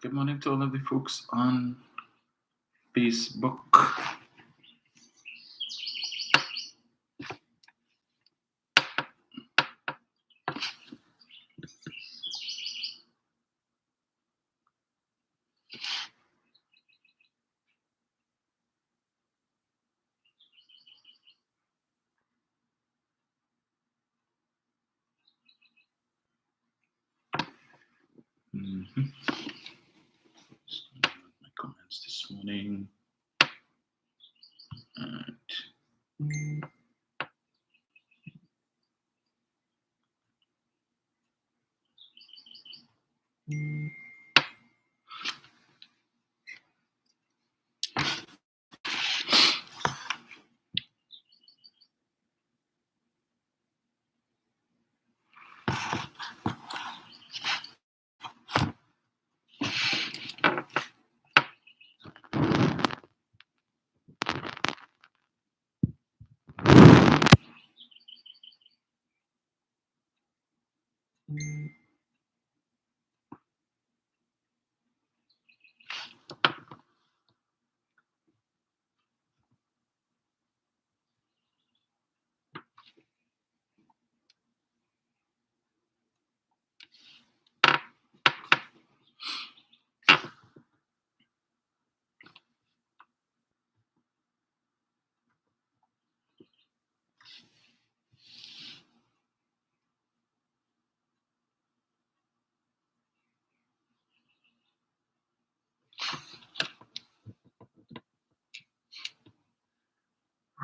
Good morning to all of the folks on Facebook. My comments this morning.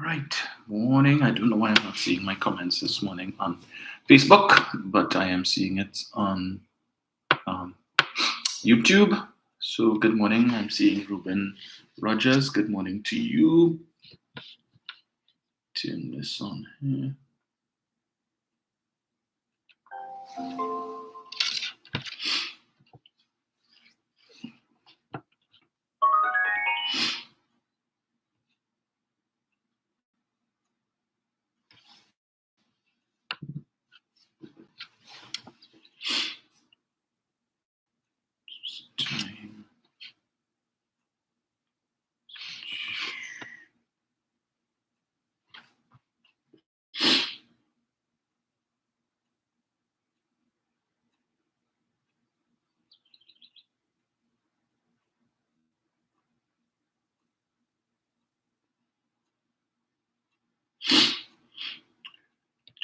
Right, morning. I don't know why I'm not seeing my comments this morning on Facebook, but I am seeing it on YouTube. So good morning. I'm seeing Ruben Rogers. Good morning to you. Turn this on here.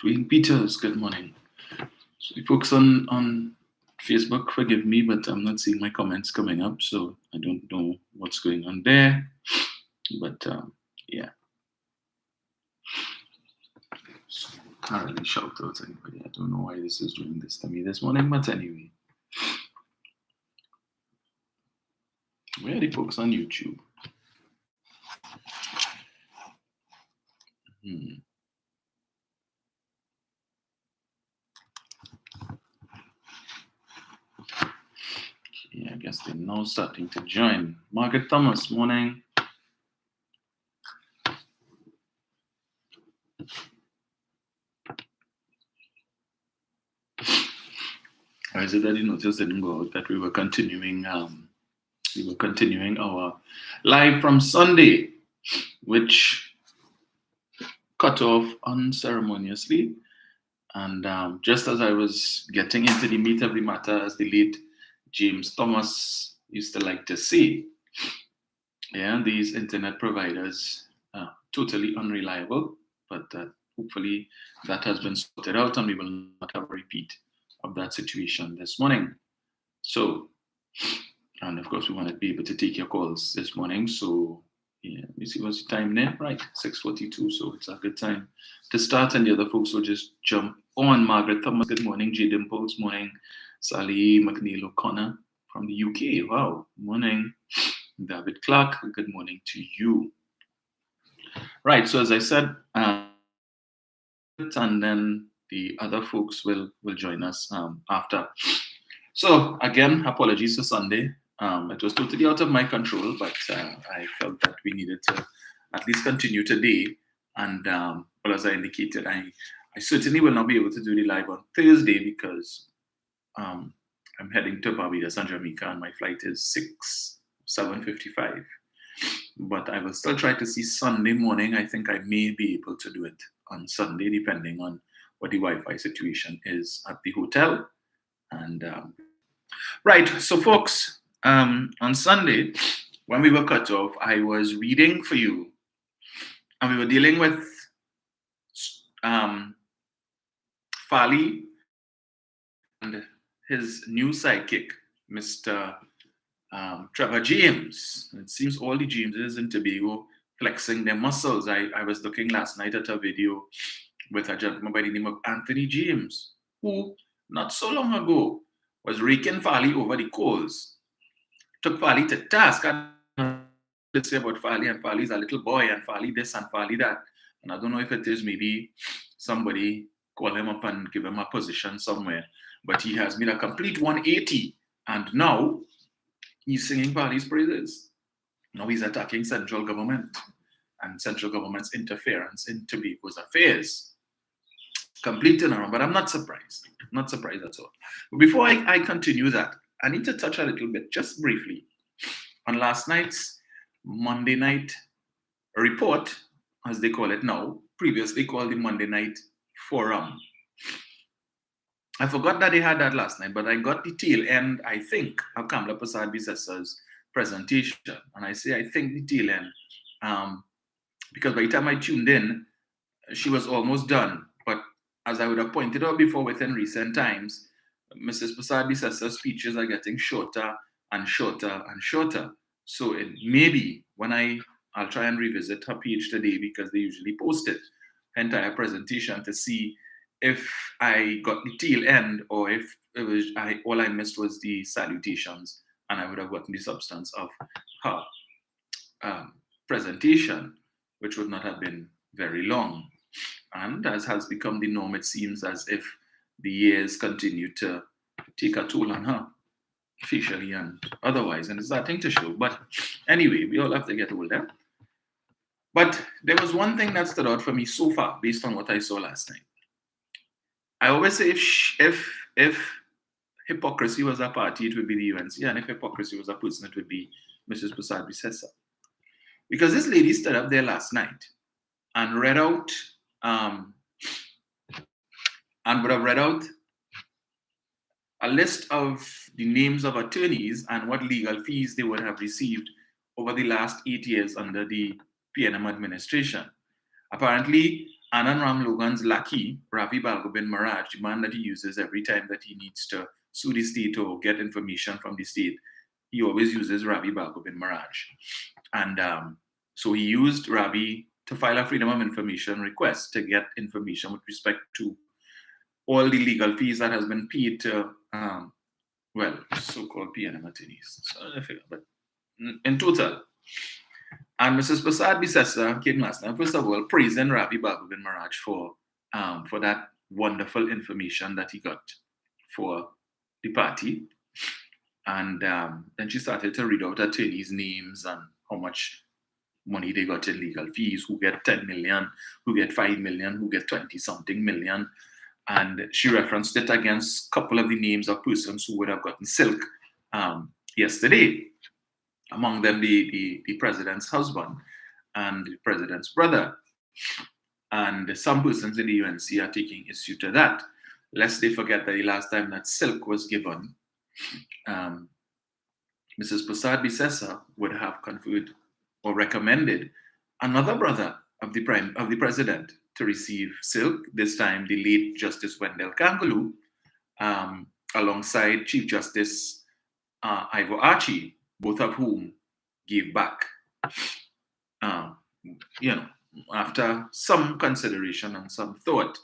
Dwayne Peters, good morning. So the folks on Facebook, forgive me, but I'm not seeing my comments coming up, so I don't know what's going on there. But yeah. So can't really shout out anybody. I don't know why this is doing this to me this morning, but anyway. Where are the folks on YouTube? Yeah, I guess they're now starting to join. Margaret Thomas, morning. Or is it that you noticed didn't go out that we were continuing our live from Sunday, which cut off unceremoniously. And just as I was getting into the meat of the matter, as the late James Thomas used to like to say, yeah, these internet providers are totally unreliable, but hopefully that has been sorted out and we will not have a repeat of that situation this morning. So, and of course, we want to be able to take your calls this morning. So, yeah, let me see what's the time there. Right, 6:42. So it's a good time to start, and the other folks will just jump on. Margaret Thomas, good morning. J. Dimples, morning. Sally McNeil O'Connor from the UK. Wow, morning. David Clark, good morning to you. Right, so as I said, and then the other folks will join us after. So again, apologies for Sunday. It was totally out of my control, but I felt that we needed to at least continue today. And well, as I indicated, I certainly will not be able to do the live on Thursday because I I'm heading to Barbados and Jamaica, and my flight is 7:55. But I will still try to see Sunday morning. I think I may be able to do it on Sunday, depending on what the Wi-Fi situation is at the hotel. And right, so folks, on Sunday, when we were cut off, I was reading for you, and we were dealing with Fali and his new sidekick, Mr. Trevor James. It seems all the Jameses in Tobago flexing their muscles. I was looking last night at a video with a gentleman by the name of Anthony James, who not so long ago was raking Fali over the coals. Took Fali to task. And to say about Fali, and Fali's a little boy, and Fali this and Fali that. And I don't know if it is maybe somebody call him up and give him a position somewhere. But he has made a complete 180, and now he's singing Fali's praises. Now he's attacking central government and central government's interference in Tobago's affairs. Complete turnaround, but I'm not surprised. Not surprised at all. But before I continue that, I need to touch a little bit, just briefly, on last night's Monday night report, as they call it now, previously called the Monday night forum. I forgot that they had that last night, but I got the tail end, I think, of Kamala Prasad-Bissasa's presentation. And I say I think the tail end, because by the time I tuned in, she was almost done. But as I would have pointed out before, within recent times, Mrs. Prasad-Bissasa's speeches are getting shorter and shorter and shorter. So it may be when I'll try and revisit her page today, because they usually post it, her entire presentation, to see if I got the tail end, or if it was all I missed was the salutations, and I would have gotten the substance of her presentation, which would not have been very long. And as has become the norm, it seems as if the years continue to take a toll on her, facially and otherwise, and it's starting to show. But anyway, we all have to get older. But there was one thing that stood out for me so far, based on what I saw last night. I always say if hypocrisy was a party, it would be the UNC, and if hypocrisy was a person, it would be Mrs. Prasad-Bissessa. Because this lady stood up there last night and read out, and would have read out a list of the names of attorneys and what legal fees they would have received over the last 8 years under the PNM administration. Apparently, Anand Ram Logan's lackey, Ravi Balgobin Maharaj, the man that he uses every time that he needs to sue the state or get information from the state, he always uses Ravi Balgobin Maharaj. And so he used Ravi to file a Freedom of Information request to get information with respect to all the legal fees that has been paid to, so-called PNM attorneys. But in total. And Mrs. Prasad-Bissessa came last night, first of all, praising Ravi Balgobin Maharaj for that wonderful information that he got for the party. And then she started to read out attorneys' names and how much money they got in legal fees, who get 10 million, who get 5 million, who get 20-something million. And she referenced it against a couple of the names of persons who would have gotten silk yesterday. Among them, the president's husband and the president's brother. And some persons in the UNC are taking issue to that, lest they forget that the last time that silk was given, Mrs. Prasad-Bissessa would have conferred or recommended another brother of the president to receive silk, this time the late Justice Wendell Kangaloo, alongside Chief Justice Ivor Archie, both of whom gave back, after some consideration and some thought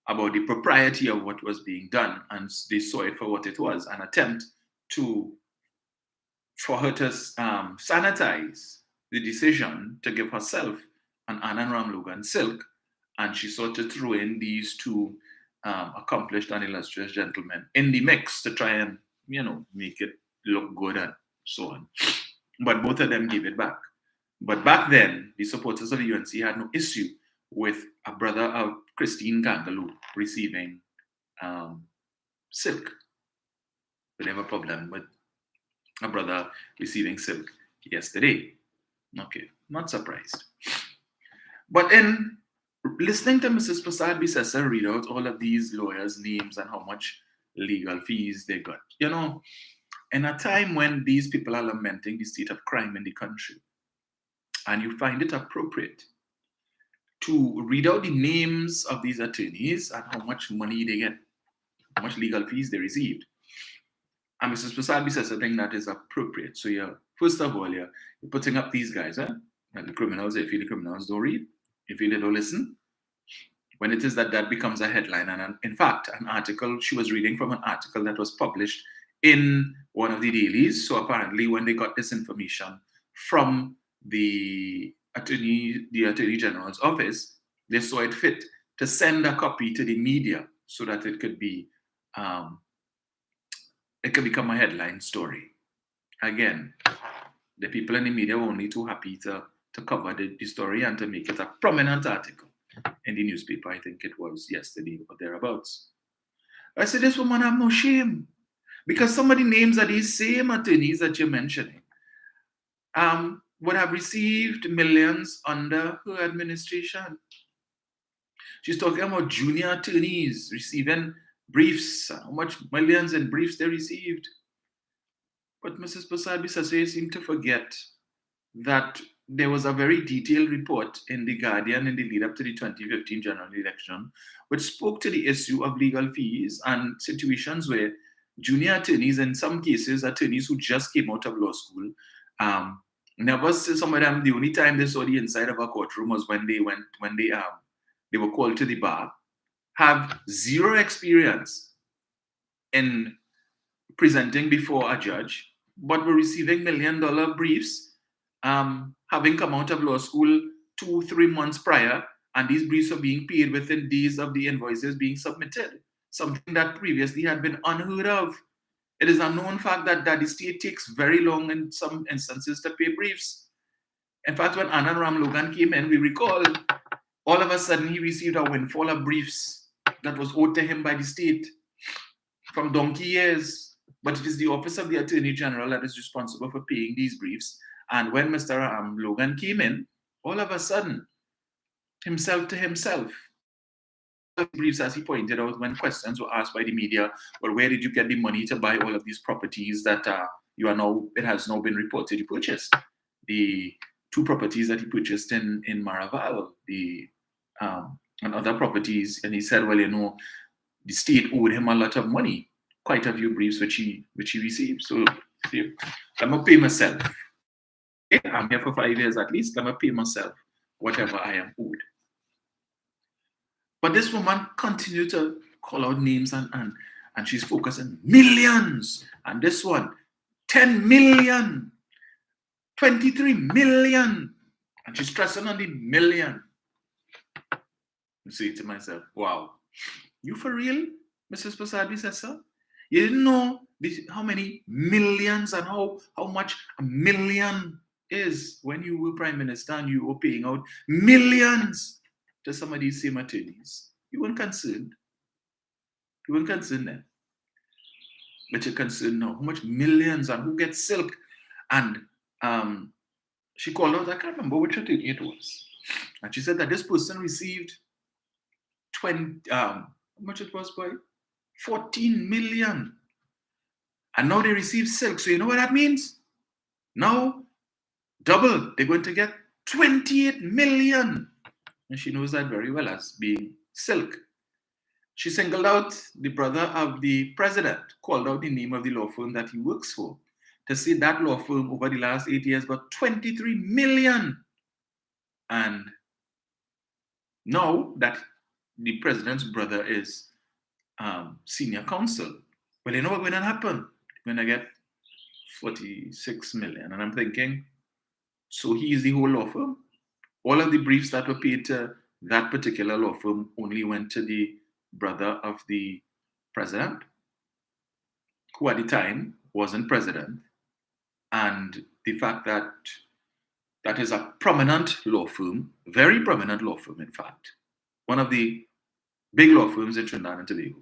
about the propriety of what was being done, and they saw it for what it was, an attempt for her to sanitize the decision to give herself an Anand Ram Logan silk, and she sought to throw in these two accomplished and illustrious gentlemen in the mix to try and, make it look good and so on. But both of them gave it back. But back then, the supporters of the UNC had no issue with a brother of Christine Kangaloo receiving silk. But they have a problem with a brother receiving silk yesterday. Okay, not surprised. But in listening to Mrs. Prasad Bisesa read out all of these lawyers' names and how much legal fees they got, in a time when these people are lamenting the state of crime in the country, and you find it appropriate to read out the names of these attorneys and how much money they get, how much legal fees they received. And Mrs. Prasad says I think that is appropriate. So first of all, you're putting up these guys, and the criminals, if you the criminals don't read, if you don't listen, when it is that becomes a headline. And in fact, an article, she was reading from an article that was published in one of the dailies. So apparently when they got this information from the Attorney General's office, they saw it fit to send a copy to the media so that it could be it could become a headline story. Again, the people in the media were only too happy to cover the story and to make it a prominent article in the newspaper. I think it was yesterday or thereabouts. I said, this woman have no shame, because some of the names of these same attorneys that you're mentioning would have received millions under her administration. She's talking about junior attorneys receiving briefs, how much millions in briefs they received. But Mrs. Prasad Bisasa seemed to forget that there was a very detailed report in The Guardian in the lead up to the 2015 general election, which spoke to the issue of legal fees and situations where junior attorneys, in some cases, attorneys who just came out of law school, never see some of them, the only time they saw the inside of a courtroom was when they were called to the bar, have zero experience in presenting before a judge, but were receiving $1 million briefs, having come out of law school 2-3 months prior, and these briefs are being paid within days of the invoices being submitted, something that previously had been unheard of. It is a known fact that the state takes very long in some instances to pay briefs. In fact, when Anand Ram Logan came in, we recall, all of a sudden he received a windfall of briefs that was owed to him by the state from donkey years. But it is the Office of the Attorney General that is responsible for paying these briefs. And when Mr. Logan came in, all of a sudden, himself to himself, briefs, as he pointed out, when questions were asked by the media, well, where did you get the money to buy all of these properties that it has now been reported you purchased? The 2 properties that he purchased in Maraval, and other properties. And he said, well, the state owed him a lot of money, quite a few briefs which he received. So I'm going to pay myself. Okay? I'm here for 5 years at least. I'm going to pay myself whatever I am owed. But this woman continued to call out names and she's focusing millions. And this one, 10 million, 23 million. And she's stressing on the million. I say to myself, wow, you for real, Mrs. Prasad Bisasa? You didn't know how many millions and how much a million is when you were Prime Minister and you were paying out millions to some of these same attorneys. You weren't concerned. You weren't concerned then. But you're concerned now. How much millions and who gets silk? And she called out, I can't remember which attorney it was. And she said that this person received how much it was, boy? 14 million. And now they receive silk. So you know what that means? Now, double. They're going to get 28 million. And she knows that very well as being silk. She singled out the brother of the president, called out the name of the law firm that he works for, to say that law firm over the last 8 years got 23 million. And now that the president's brother is senior counsel, well, you know what's going to happen? When I get 46 million. And I'm thinking, so he is the whole law firm? All of the briefs that were paid to that particular law firm only went to the brother of the president, who at the time wasn't president. And the fact that that is a prominent law firm, very prominent law firm, in fact, one of the big law firms in Trinidad and Tobago.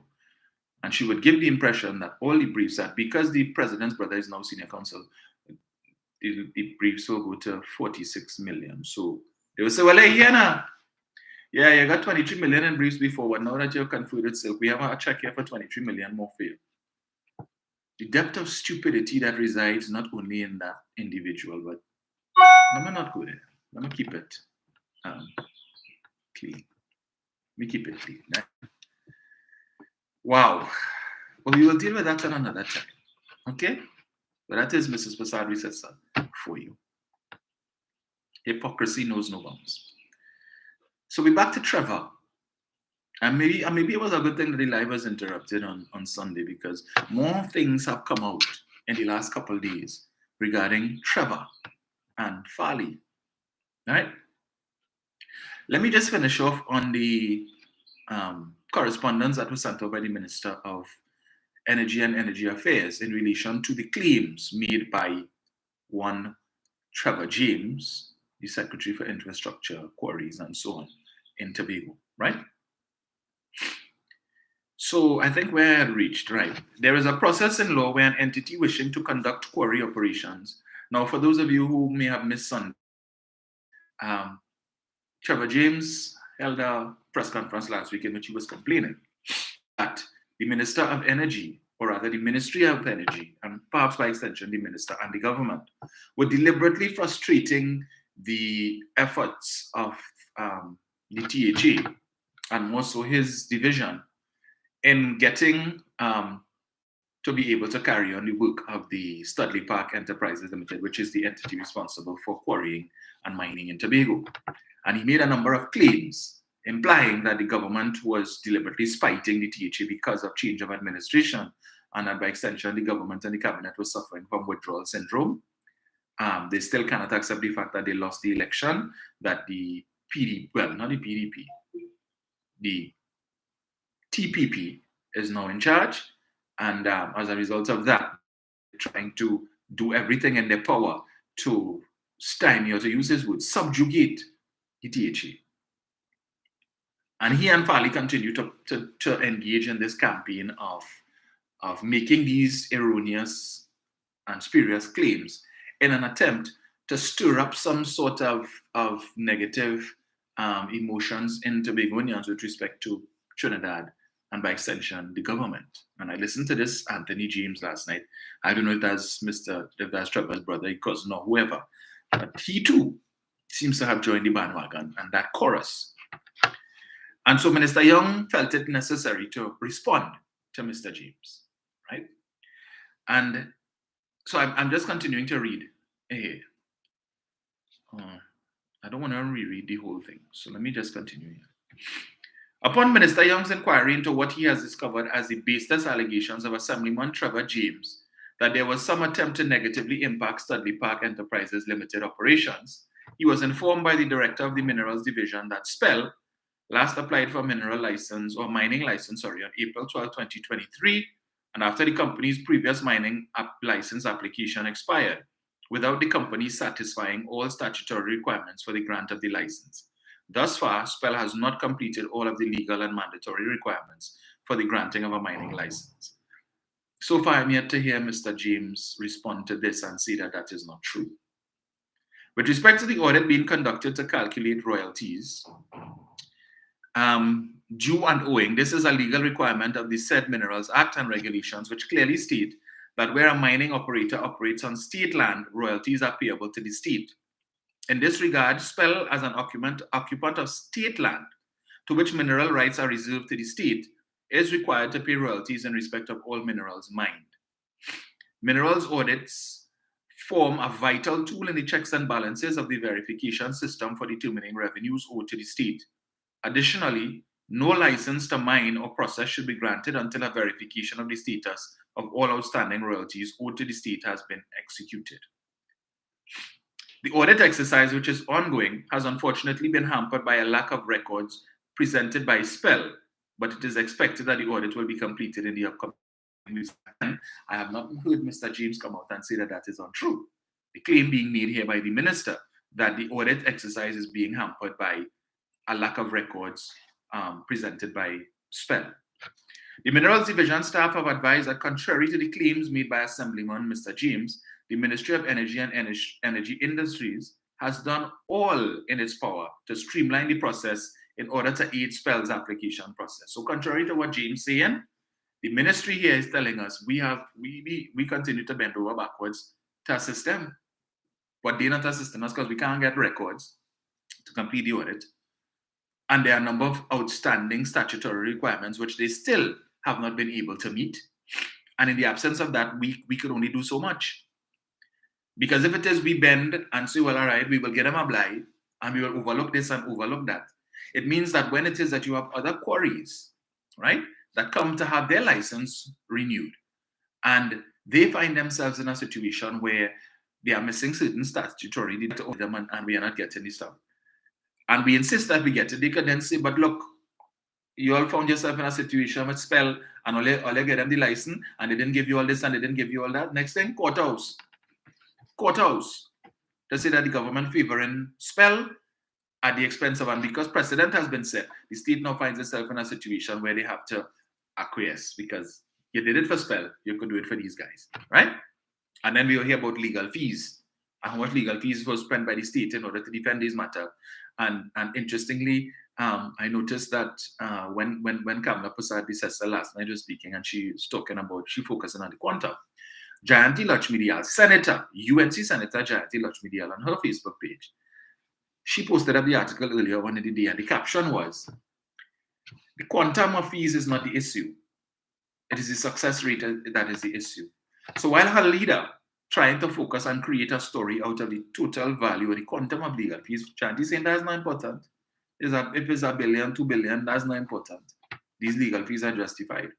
And she would give the impression that all the briefs, that because the president's brother is now senior counsel, the briefs will go to 46 million. So they will say, well, hey, yeah, you got 23 million in briefs before, but now that you're conferred silk, we have a check here for 23 million more for you. The depth of stupidity that resides not only in that individual, but let me not go there. Let me keep it clean. Let me keep it clean. Wow. Well, we will deal with that on another time. Okay? But that is Mrs. Prasad Risesa for you. Hypocrisy knows no bounds. So we're back to Trevor. And maybe it was a good thing that the live was interrupted on Sunday, because more things have come out in the last couple of days regarding Trevor and Farley. Right? Let me just finish off on the correspondence that was sent out by the Minister of Energy and Energy Affairs in relation to the claims made by one Trevor James, the Secretary for Infrastructure, Quarries, and so on in Tobago, right? So I think we're reached, right? There is a process in law where an entity wishing to conduct quarry operations. Now, for those of you who may have missed Sunday, Trevor James held a press conference last week in which he was complaining that the Minister of Energy, or rather the Ministry of Energy, and perhaps by extension the Minister and the government, were deliberately frustrating the efforts of the THA, and more so his division, in getting to be able to carry on the work of the Studley Park Enterprises Limited, which is the entity responsible for quarrying and mining in Tobago. And he made a number of claims implying that the government was deliberately spiting the THA because of change of administration, and that by extension the government and the cabinet were suffering from withdrawal syndrome. They still cannot accept the fact that they lost the election, that the PDP, well, not the PDP, the TPP is now in charge, and as a result of that, they're trying to do everything in their power to stymie, or to use his words, subjugate the THA. And he and Farley continue to engage in this campaign of making these erroneous and spurious claims in an attempt to stir up some sort of negative emotions in Tobagonians with respect to Trinidad, and by extension, the government. And I listened to this Anthony James last night. I don't know if that's Trevor's brother, cousin, or whoever, but he too seems to have joined the bandwagon and that chorus. And so Minister Young felt it necessary to respond to Mr. James, right? And so I'm just continuing to read here. I don't want to reread the whole thing, so let me just continue here. Upon Minister Young's inquiry into what he has discovered as the baseless allegations of Assemblyman Trevor James that there was some attempt to negatively impact Studley Park Enterprises Limited operations, he was informed by the Director of the Minerals Division that SPEL last applied for mineral license or mining license, on April 12, 2023, and after the company's previous mining license application expired, without the company satisfying all statutory requirements for the grant of the license. Thus far, SPEL has not completed all of the legal and mandatory requirements for the granting of a mining license. So far, I'm yet to hear Mr. James respond to this and say that that is not true. With respect to the audit being conducted to calculate royalties, due and owing, this is a legal requirement of the said Minerals Act and regulations, which clearly state that where a mining operator operates on state land, royalties are payable to the state. In this regard, SPEL, as an occupant of state land, to which mineral rights are reserved to the state, is required to pay royalties in respect of all minerals mined. Minerals audits form a vital tool in the checks and balances of the verification system for determining revenues owed to the state. Additionally, no license to mine or process should be granted until a verification of the status of all outstanding royalties owed to the state has been executed. The audit exercise, which is ongoing, has unfortunately been hampered by a lack of records presented by SPEL, but it is expected that the audit will be completed in the upcoming weeks. I have not heard Mr. James come out and say that that is untrue. The claim being made here by the minister that the audit exercise is being hampered by a lack of records presented by SPEL. The Minerals Division staff have advised that contrary to the claims made by Assemblyman Mr. James, the Ministry of Energy and Energy Industries has done all in its power to streamline the process in order to aid Spell's application process. So contrary to what James saying, the ministry here is telling us we continue to bend over backwards to assist them. But they're not assisting us because we can't get records to complete the audit. And there are a number of outstanding statutory requirements which they still have not been able to meet. And in the absence of that, we could only do so much. Because if it is we bend and say, well, all right, we will get them a blind and we will overlook this and overlook that. It means that when it is that you have other quarries, right, that come to have their license renewed, and they find themselves in a situation where they are missing certain statutory data to them and we are not getting this stuff. And we insist that we get it. They could then say, but look, you all found yourself in a situation with Spell and all you get them the license and they didn't give you all this and they didn't give you all that. Next thing, courthouse. Courthouse. To say that the government favoring Spell at the expense of, and because precedent has been set, the state now finds itself in a situation where they have to acquiesce because you did it for Spell, you could do it for these guys, right? And then we will hear about legal fees and how much legal fees was spent by the state in order to defend this matter. And interestingly, I noticed that when Kamala Prasad, the sister, last night was speaking and she was talking about, she focusing on the quantum. Jayanti Lakshmi Senator, UNC Senator Jayanti Lakshmi on her Facebook page, she posted up the article earlier on in the day, and the caption was, the quantum of fees is not the issue. It is the success rate that is the issue. So while her leader trying to focus and create a story out of the total value or the quantum of legal fees, Jayanti saying that's not important. If it's $1 billion, $2 billion, that's not important. These legal fees are justified.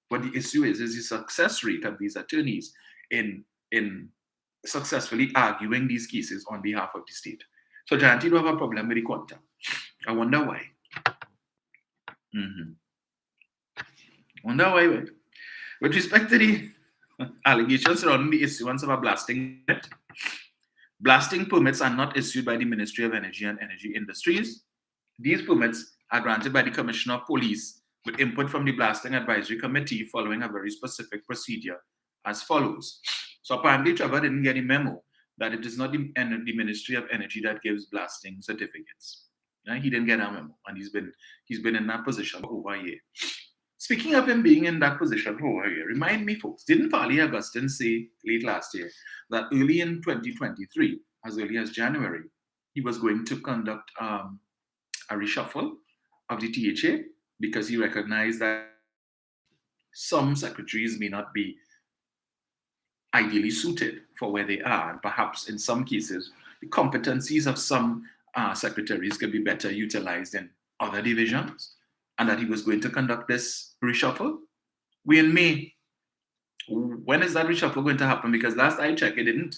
What the issue is the success rate of these attorneys in successfully arguing these cases on behalf of the state. So Jayanti don't have a problem with the quantum. I wonder why. Wonder why. With respect to the allegations surrounding the issuance of a blasting permit, blasting permits are not issued by the Ministry of Energy and Energy Industries. These permits are granted by the Commissioner of Police with input from the Blasting Advisory Committee following a very specific procedure as follows. So apparently Trevor didn't get a memo that it is not the Ministry of Energy that gives blasting certificates. He didn't get a memo, and he's been in that position for over a year. Speaking of him being in that position for over a year, remind me, folks, didn't Farley Augustine say late last year that early in 2023, as early as January, he was going to conduct a reshuffle of the THA because he recognized that some secretaries may not be ideally suited for where they are, and perhaps in some cases, the competencies of some secretaries could be better utilized in other divisions, and that he was going to conduct this reshuffle. We're in May. When is that reshuffle going to happen? Because last I checked, it didn't.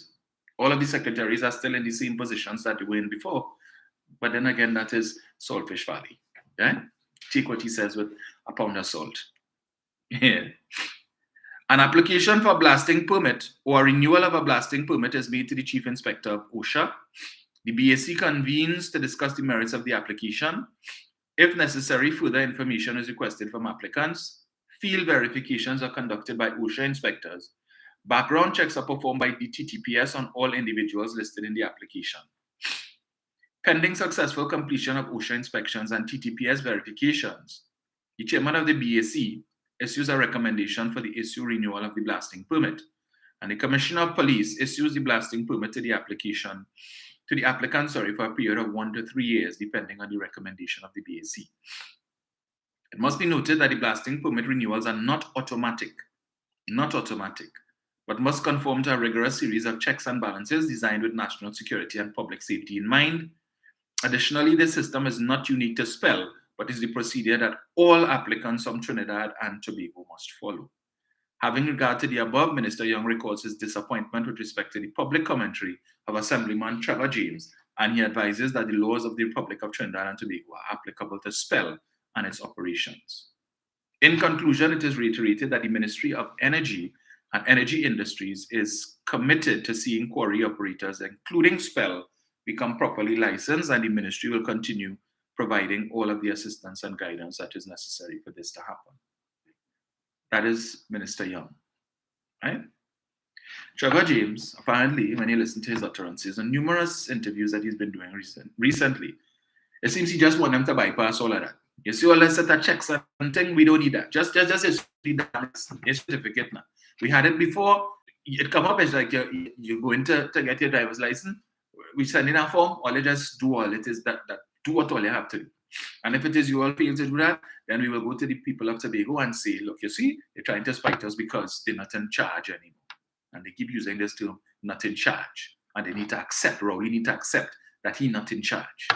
All of the secretaries are still in the same positions that they were in before. But then again, that is Saltfish Valley. Yeah? Take what he says with a pound of salt. Yeah. An application for a blasting permit or a renewal of a blasting permit is made to the Chief Inspector of OSHA. The BAC convenes to discuss the merits of the application. If necessary, further information is requested from applicants. Field verifications are conducted by OSHA inspectors. Background checks are performed by the TTPS on all individuals listed in the application. Pending successful completion of OSHA inspections and TTPS verifications, the chairman of the BAC issues a recommendation for the issue renewal of the blasting permit, and the Commissioner of Police issues the blasting permit to the applicant for a period of 1 to 3 years, depending on the recommendation of the BAC. It must be noted that the blasting permit renewals are not automatic, but must conform to a rigorous series of checks and balances designed with national security and public safety in mind. Additionally, this system is not unique to Spell, but is the procedure that all applicants from Trinidad and Tobago must follow. Having regard to the above, Minister Young records his disappointment with respect to the public commentary of Assemblyman Trevor James, and he advises that the laws of the Republic of Trinidad and Tobago are applicable to Spell and its operations. In conclusion, it is reiterated that the Ministry of Energy and Energy Industries is committed to seeing quarry operators, including Spell, become properly licensed, and the ministry will continue providing all of the assistance and guidance that is necessary for this to happen. That is Minister Young, right? Trevor James, apparently, when you listen to his utterances and numerous interviews that he's been doing recently, it seems he just want them to bypass all of that. You see all that set of checks and thing, we don't need that. Just need that certificate now. We had it before. It come up as like you go into to get your driver's license. We send in a form. All you just do all it is that do what all you have to do. And if it is you all fail to do that, then we will go to the people of Tobago and say, look, you see, they're trying to spite us because they're not in charge anymore. And they keep using this term, not in charge. And they need to accept, Rowley need to accept that he's not in charge.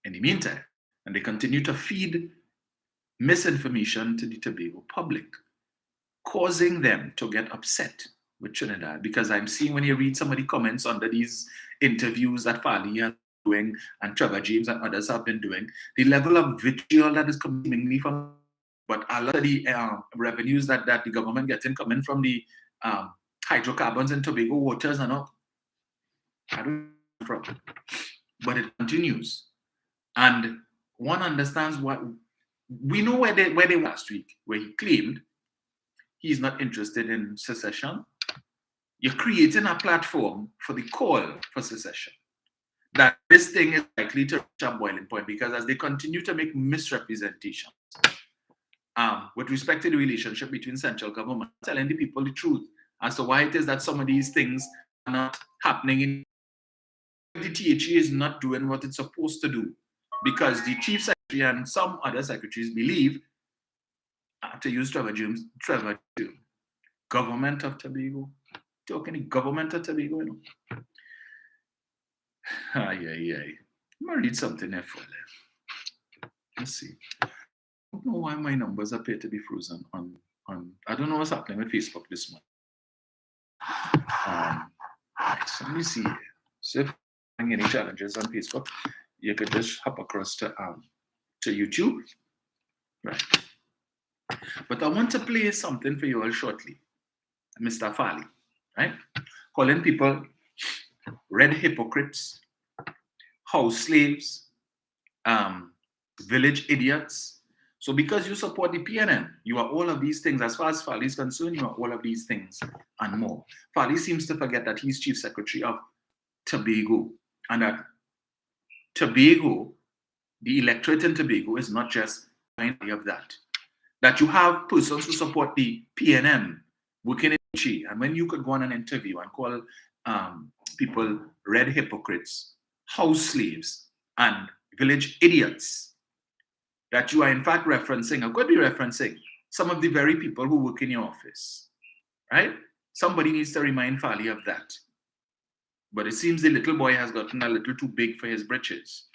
In the meantime, and they continue to feed misinformation to the Tobago public, causing them to get upset with Trinidad. Because I'm seeing when you read some of the comments under these interviews that Farley has been doing and Trevor James and others have been doing, the level of vitriol that is coming from, but a lot of the revenues that the government getting coming from the hydrocarbons in Tobago waters are not, I don't know from, but it continues. And one understands what we know where they were last week, where he claimed he's not interested in secession. You're creating a platform for the call for secession. That this thing is likely to reach a boiling point because as they continue to make misrepresentations with respect to the relationship between central government, telling the people the truth as to why it is that some of these things are not happening. The THE is not doing what it's supposed to do because the chief secretary and some other secretaries believe, to use Trevor James, government of Tobago, talking government of Tobago, you know. I'm gonna read something there for them. Let's see. I don't know why my numbers appear to be frozen on I don't know what's happening with Facebook this month. Right, so let me see here. So if you're having any challenges on Facebook, you could just hop across to YouTube. Right. But I want to play something for you all shortly. Mr. Farley, right? Calling people red hypocrites, house slaves, village idiots. So because you support the PNN, you are all of these things. As far as Farley is concerned, you are all of these things and more. Farley seems to forget that he's chief secretary of Tobago and that Tobago, the electorate in Tobago is not just any of that. That you have persons who support the PNM working in Chi, and when you could go on an interview and call people red hypocrites, house slaves, and village idiots, that you are in fact referencing, or could be referencing, some of the very people who work in your office, right? Somebody needs to remind Farley of that. But it seems the little boy has gotten a little too big for his britches.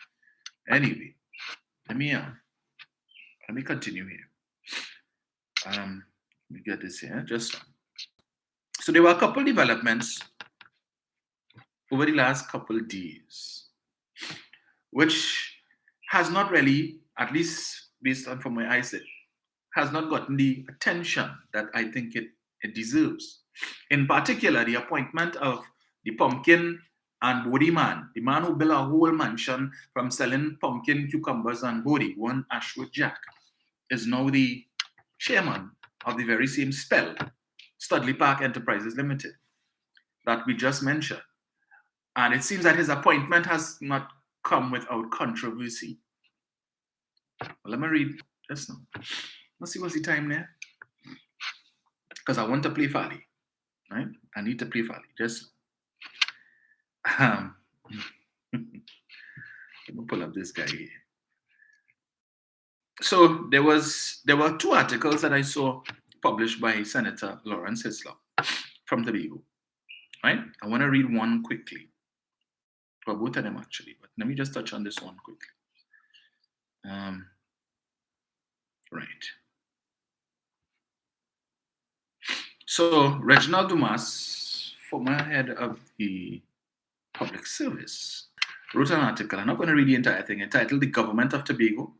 Anyway, let me continue here. Let me get this here. So there were a couple developments over the last couple of days, which has not really, at least based on from where I sit, has not gotten the attention that I think it deserves. In particular, the appointment of the pumpkin and body man, the man who built a whole mansion from selling pumpkin, cucumbers, and body, one Ashwood Jack, is now the chairman of the very same spell, Studley Park Enterprises Limited, that we just mentioned. And it seems that his appointment has not come without controversy. Well, let me read this now. Let's see what's the time there. Because I want to play Farley, right? I need to play Farley. Just let me pull up this guy here. So there were two articles that I saw published by Senator Lawrence Hislop from Tobago, right? I want to read one quickly, for both of them actually, but let me just touch on this one quickly. Right. So Reginald Dumas, former head of the Public Service, wrote an article. I'm not going to read the entire thing, entitled "The Government of Tobago?" ?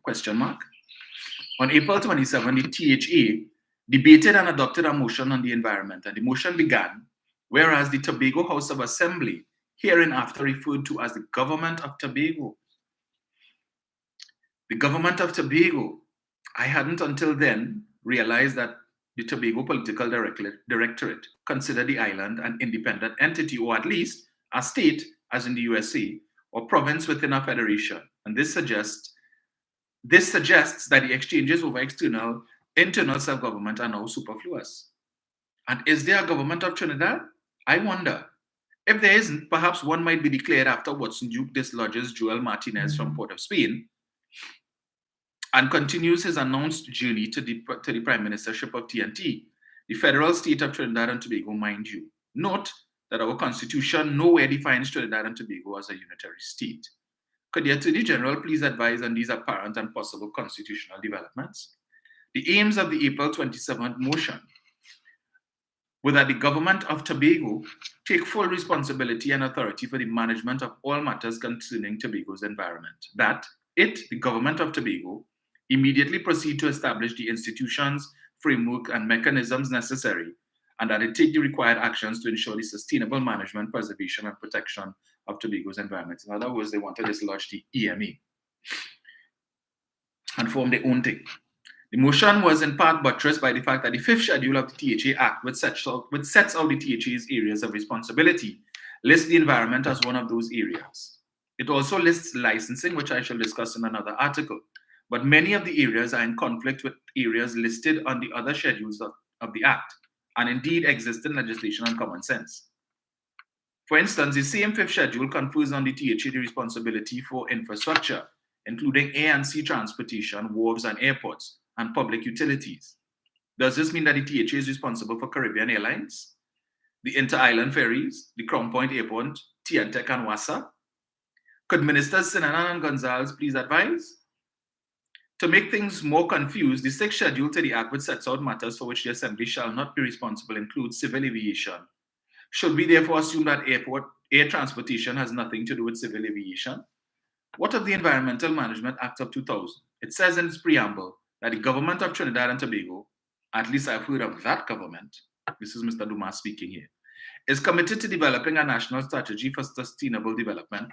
On April 27, the THA debated and adopted a motion on the environment, and the motion began, whereas the Tobago House of Assembly, hereinafter referred to as the Government of Tobago, the Government of Tobago I hadn't until then realized that the Tobago Political Directorate considered the island an independent entity, or at least a state, as in the USA, or province within a federation. And this suggests that the exchanges over internal self-government are now superfluous. And is there a government of Trinidad? I wonder. If there isn't, perhaps one might be declared after Watson Duke dislodges Joel Martinez from Port of Spain and continues his announced journey to the prime ministership of TNT, the federal state of Trinidad and Tobago, mind you. Note that our constitution nowhere defines Trinidad and Tobago as a unitary state. Could the Attorney General please advise on these apparent and possible constitutional developments? The aims of the April 27th motion were that the government of Tobago take full responsibility and authority for the management of all matters concerning Tobago's environment. That it, the government of Tobago, immediately proceed to establish the institutions, framework, and mechanisms necessary, and that it take the required actions to ensure the sustainable management, preservation, and protection of Tobago's environment. In other words, they want to dislodge the EMA and form their own thing. The motion was in part buttressed by the fact that the fifth schedule of the THA Act, which sets out the THA's areas of responsibility, lists the environment as one of those areas. It also lists licensing, which I shall discuss in another article. But many of the areas are in conflict with areas listed on the other schedules of the Act, and indeed exist in legislation and common sense. For instance, the same fifth schedule confers on the THA the responsibility for infrastructure, including air and sea transportation, wharves and airports, and public utilities. Does this mean that the THA is responsible for Caribbean Airlines, the inter-island ferries, the Crown Point Airport, TNTEC and WASA? Could Ministers Sinanan and Gonzalez please advise? To make things more confused, the sixth schedule to the Act, which sets out matters for which the Assembly shall not be responsible, includes civil aviation. Should we therefore assume that air transportation has nothing to do with civil aviation? What of the Environmental Management Act of 2000? It says in its preamble that the government of Trinidad and Tobago, at least I've heard of that government, this is Mr. Dumas speaking here, is committed to developing a national strategy for sustainable development,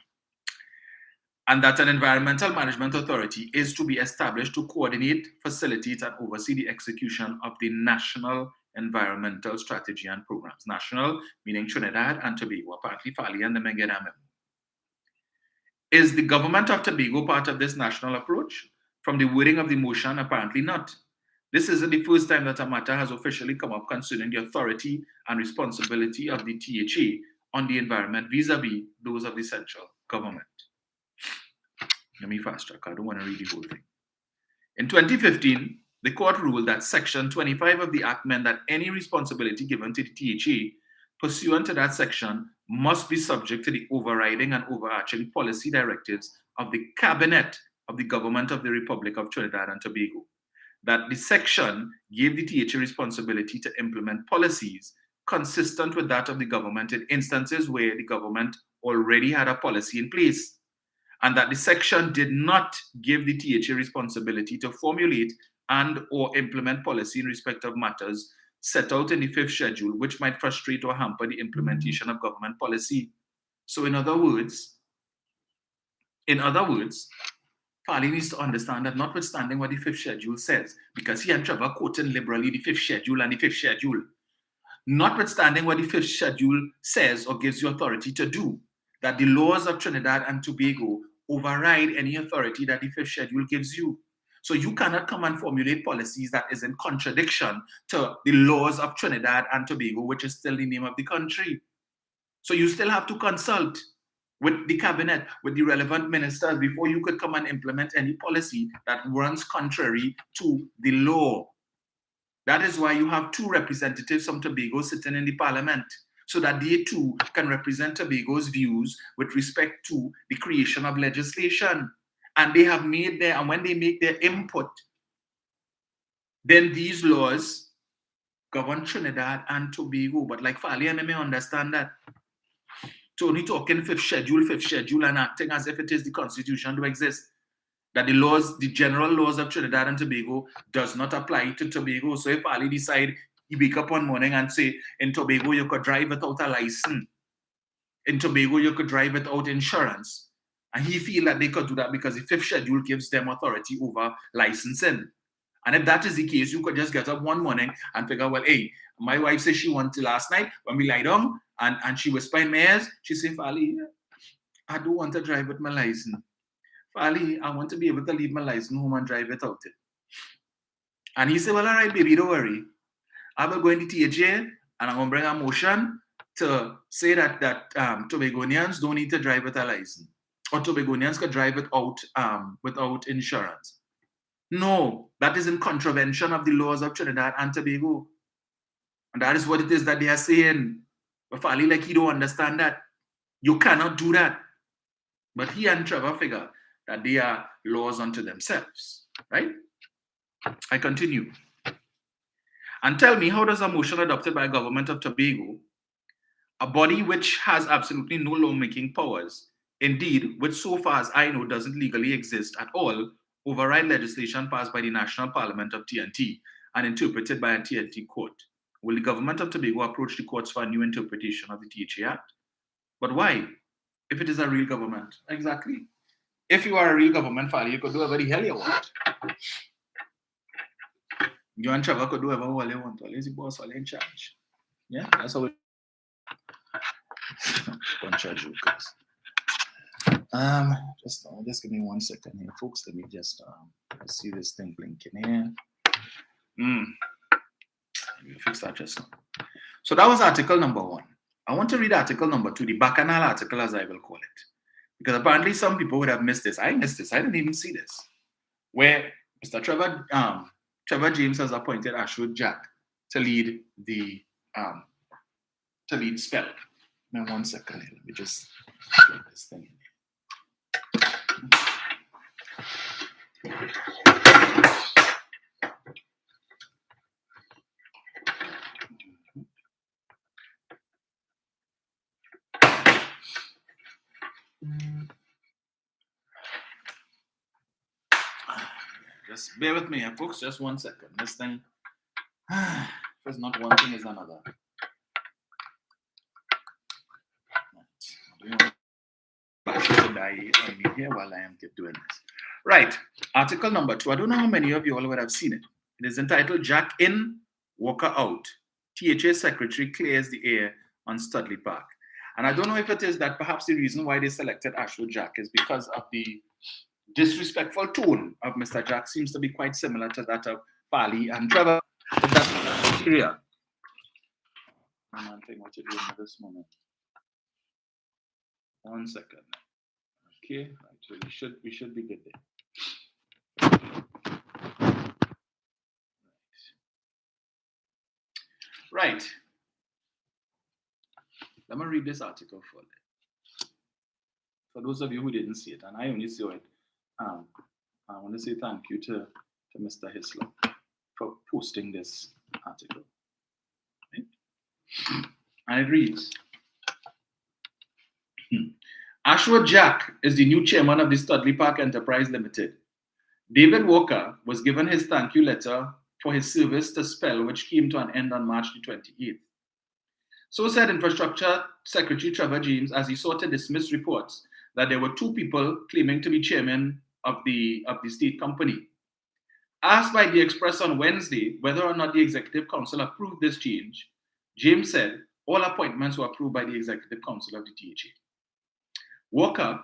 and that an environmental management authority is to be established to coordinate, facilitate, and oversee the execution of the national environmental strategy and programs. National meaning Trinidad and Tobago, apparently Fali and the Mengenamem. Is the government of Tobago part of this national approach? From the wording of the motion, apparently not. This isn't the first time that a matter has officially come up concerning the authority and responsibility of the THA on the environment vis-a-vis those of the central government. Let me fast track, I don't want to read the whole thing. In 2015, the court ruled that Section 25 of the Act meant that any responsibility given to the THA pursuant to that section must be subject to the overriding and overarching policy directives of the Cabinet of the Government of the Republic of Trinidad and Tobago. That the section gave the THA responsibility to implement policies consistent with that of the government in instances where the government already had a policy in place, and that the section did not give the THA responsibility to formulate and or implement policy in respect of matters set out in the fifth schedule, which might frustrate or hamper the implementation of government policy. So in other words, Farley needs to understand that notwithstanding what the fifth schedule says, because he and Trevor quoting liberally the fifth schedule and the fifth schedule, notwithstanding what the fifth schedule says or gives you authority to do, that the laws of Trinidad and Tobago override any authority that the fifth schedule gives you. So you cannot come and formulate policies that is in contradiction to the laws of Trinidad and Tobago, which is still the name of the country. So you still have to consult with the cabinet, with the relevant ministers before you could come and implement any policy that runs contrary to the law. That is why you have two representatives from Tobago sitting in the parliament, so that they too can represent Tobago's views with respect to the creation of legislation. And they have made their, and when they make their input, then these laws govern Trinidad and Tobago. But like Fali and I may understand that. Tony talking fifth schedule, and acting as if it is the constitution to exist. That the laws, the general laws of Trinidad and Tobago does not apply to Tobago. So if Ali decide, he wake up one morning and say, in Tobago you could drive without a license. In Tobago you could drive without insurance. And he feel that they could do that because the fifth schedule gives them authority over licensing. And if that is the case, you could just get up one morning and figure, well, hey, my wife says she wanted last night when we lie down and she whispered in my ears, she said, Fali, I don't want to drive with my license. Fali, I want to be able to leave my license home and drive without it. And he said, well, all right, baby, don't worry. I will go in the THA and I'm going to bring a motion to say that Tobagonians don't need to drive with a license. Or Tobagonians could drive without insurance. No, that is in contravention of the laws of Trinidad and Tobago. And that is what it is that they are saying. But Fali, like, he don't understand that. You cannot do that. But he and Trevor figure that they are laws unto themselves, right? I continue. And tell me, how does a motion adopted by the government of Tobago, a body which has absolutely no lawmaking powers, indeed, which so far as I know doesn't legally exist at all, override legislation passed by the National Parliament of TNT and interpreted by a TNT court? Will the government of Tobago approach the courts for a new interpretation of the THA Act? But why? If it is a real government. Exactly. If you are a real government, Fali, you could do whatever the hell you want. You and Trevor could do whatever you want. Always the boss, always in charge. Yeah, that's how it bunch of jokers. Just give me 1 second here, folks. Let me just see this thing blinking here. Let me fix that just now. So that was article number 1. I want to read article number 2, the bacchanal article, as I will call it. Because apparently some people would have missed this. I missed this. I didn't even see this. Where Mr. Trevor James has appointed Ashwood Jack to lead the spell. Now 1 second here. Let me just get this thing in. Just bear with me here, folks. Just 1 second. This thing, if it's not one thing, it's another. To die on me here while I am keep doing this. Right. Article number 2. I don't know how many of you all would have seen it. It is entitled Jack in, Walker out. THA Secretary clears the air on Studley Park. And I don't know if it is that perhaps the reason why they selected Ashwood Jack is because of the disrespectful tone of Mr. Jack seems to be quite similar to that of Fali and Trevor. That's clear. I'm not thinking what you're doing at this moment. 1 second. Okay, right. So we should be good there. Right. Let me read this article for you. For those of you who didn't see it, and I only saw it, I want to say thank you to Mr. Hislop for posting this article. Right? And it reads, Ashwood Jack is the new chairman of the Studley Park Enterprise Limited. David Walker was given his thank you letter for his service to spell, which came to an end on March the 28th. So said Infrastructure Secretary Trevor James as he sought to dismiss reports that there were 2 people claiming to be chairman of the state company. Asked by the Express on Wednesday whether or not the Executive Council approved this change, James said all appointments were approved by the Executive Council of the THA. Walker,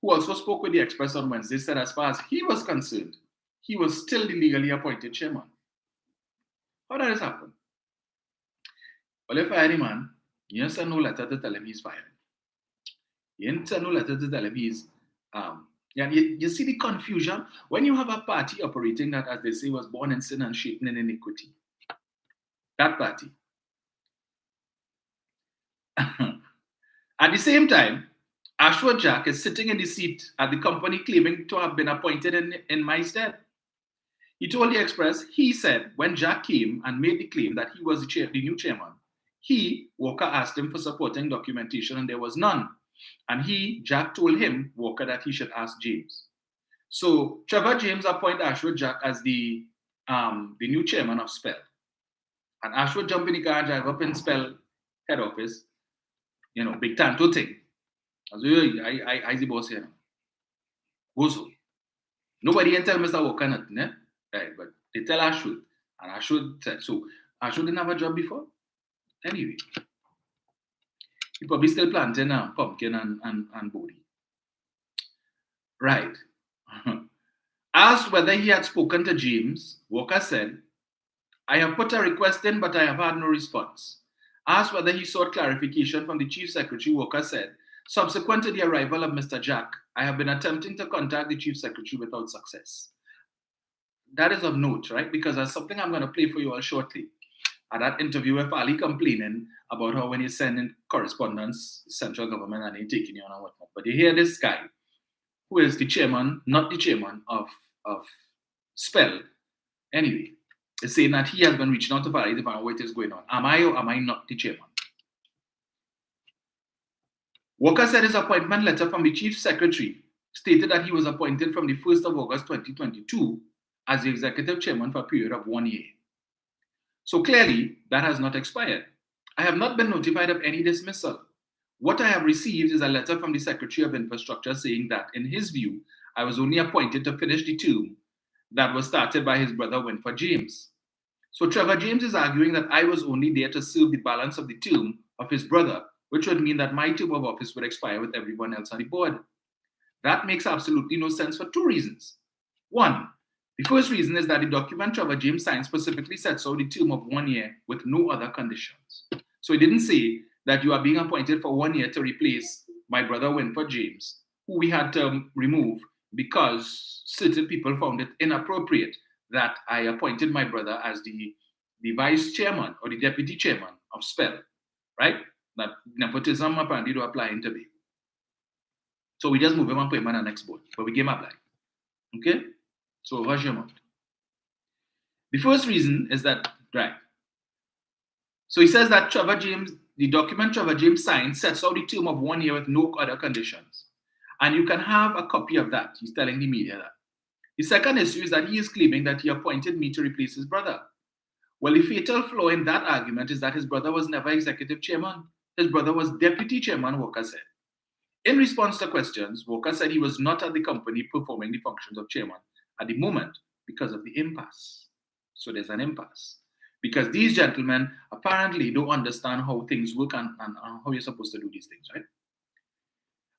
who also spoke with the Express on Wednesday, said as far as he was concerned, he was still the legally appointed chairman. How did this happen? Well, if I man, you didn't send no letter to tell him he's fired. You didn't send no letter to tell him he's you see the confusion when you have a party operating that, as they say, was born in sin and shapen in iniquity. That party. At the same time, Ashwood Jack is sitting in the seat at the company claiming to have been appointed in my stead. He told the Express, he said, when Jack came and made the claim that he was the new chairman, Walker, asked him for supporting documentation and there was none. And Jack told him, Walker, that he should ask James. So Trevor James appointed Ashwood Jack as the new chairman of Spell. And Ashwood jumped in the car and drive up in Spell head office, big tanto thing. I the boss here. Go so. Nobody can tell Mr. Walker nothing, eh? Right, but They tell Ashwood. And Ashwood said, so Ashwood didn't have a job before? Anyway, he probably still planting pumpkin and booty. Right. Asked whether he had spoken to James, Walker said, I have put a request in, but I have had no response. Asked whether he sought clarification from the Chief Secretary, Walker said, subsequent to the arrival of Mr. Jack, I have been attempting to contact the Chief Secretary without success. That is of note, right? Because there's something I'm going to play for you all shortly. At that interview with Ali complaining about how when you send in correspondence, central government and they taking you on and whatnot. But you hear this guy, who is the chairman, not the chairman of SPEL, anyway, is saying that he has been reaching out to Valley to find out what is going on. Am I or am I not the chairman? Walker said his appointment letter from the Chief Secretary stated that he was appointed from the 1st of August 2022 as the executive chairman for a period of 1 year. So clearly, that has not expired. I have not been notified of any dismissal. What I have received is a letter from the Secretary of Infrastructure saying that, in his view, I was only appointed to finish the term that was started by his brother Winford James. So Trevor James is arguing that I was only there to serve the balance of the term of his brother, which would mean that my term of office would expire with everyone else on the board. That makes absolutely no sense for two reasons. One, the first reason is that the document Trevor James signed specifically sets out the term of 1 year with no other conditions. So it didn't say that you are being appointed for 1 year to replace my brother Winford James, who we had to remove because certain people found it inappropriate that I appointed my brother as the vice chairman or the deputy chairman of SPEL, right? That nepotism apparently do apply in Tobago. So we just move him and put him on the next board, but we gave him a blind. Okay? So rush him out. The first reason is that, right. So he says that Trevor James, the document Trevor James signed sets out the term of 1 year with no other conditions. And you can have a copy of that. He's telling the media that. The second issue is that he is claiming that he appointed me to replace his brother. Well, the fatal flaw in that argument is that his brother was never executive chairman. His brother was deputy chairman, Walker said. In response to questions, Walker said he was not at the company performing the functions of chairman at the moment because of the impasse. So there's an impasse. Because these gentlemen apparently don't understand how things work and how you're supposed to do these things, right?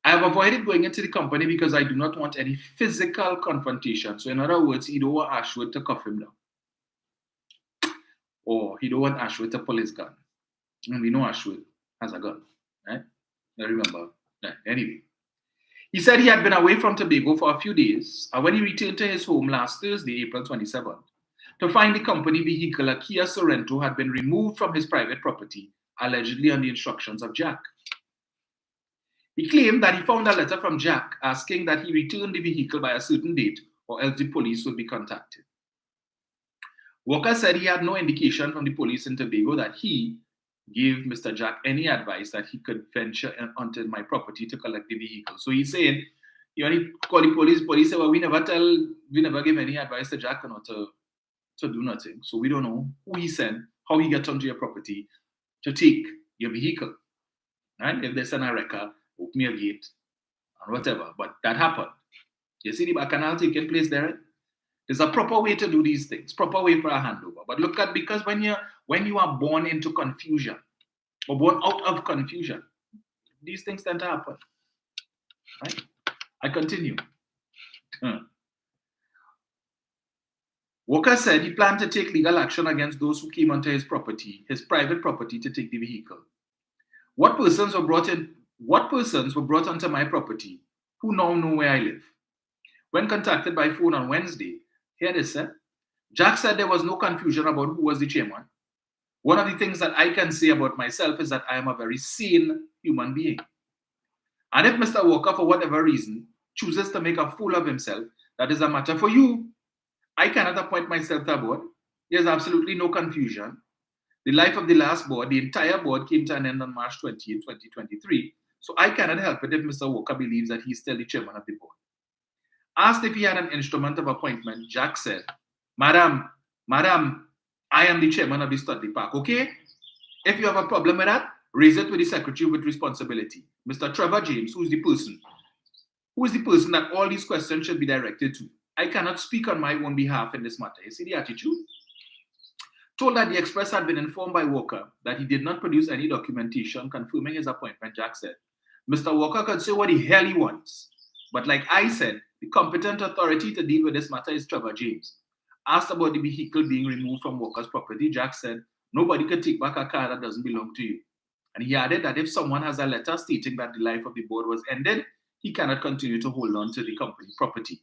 I have avoided going into the company because I do not want any physical confrontation. So in other words, he don't want Ashwood to cuff him down. Or he don't want Ashwood to pull his gun. And we know Ashwood has a gun, right? I remember. Right. Anyway. He said he had been away from Tobago for a few days, and when he returned to his home last Thursday, April 27th, to find the company vehicle, a Kia Sorento, had been removed from his private property, allegedly on the instructions of Jack. He claimed that he found a letter from Jack asking that he return the vehicle by a certain date or else the police would be contacted. Walker said he had no indication from the police in Tobago that he gave Mr. Jack any advice that he could venture onto my property to collect the vehicle. So he's saying, you only call the police say, well, we never give any advice to Jack not to do nothing. So we don't know who he sent, how he gets onto your property to take your vehicle. Right? If they send a wrecker, open your gate, and whatever. But that happened. You see the bacchanal taking place there? There's a proper way to do these things, proper way for a handover. But look at, because when you are born into confusion, or born out of confusion, these things tend to happen. Right? I continue. Walker said he planned to take legal action against those who came onto his property, his private property, to take the vehicle. What persons were brought onto my property who now know where I live? When contacted by phone on Wednesday, here it said, Jack said there was no confusion about who was the chairman. One of the things that I can say about myself is that I am a very sane human being. And if Mr. Walker, for whatever reason, chooses to make a fool of himself, that is a matter for you. I cannot appoint myself to a board. There's absolutely no confusion. The life of the last board, the entire board, came to an end on March 20th, 2023. So I cannot help it if Mr. Walker believes that he's still the chairman of the board. Asked if he had an instrument of appointment, Jack said, Madam, I am the chairman of the Studley Park, okay? If you have a problem with that, raise it with the secretary with responsibility, Mr. Trevor James, who is the person that all these questions should be directed to. I cannot speak on my own behalf in this matter. You see the attitude? Told that the Express had been informed by Walker that he did not produce any documentation confirming his appointment, Jack said. Mr. Walker can say what the hell he wants. But like I said, the competent authority to deal with this matter is Trevor James. Asked about the vehicle being removed from Walker's property, Jack said, nobody can take back a car that doesn't belong to you. And he added that if someone has a letter stating that the life of the board was ended, he cannot continue to hold on to the company property.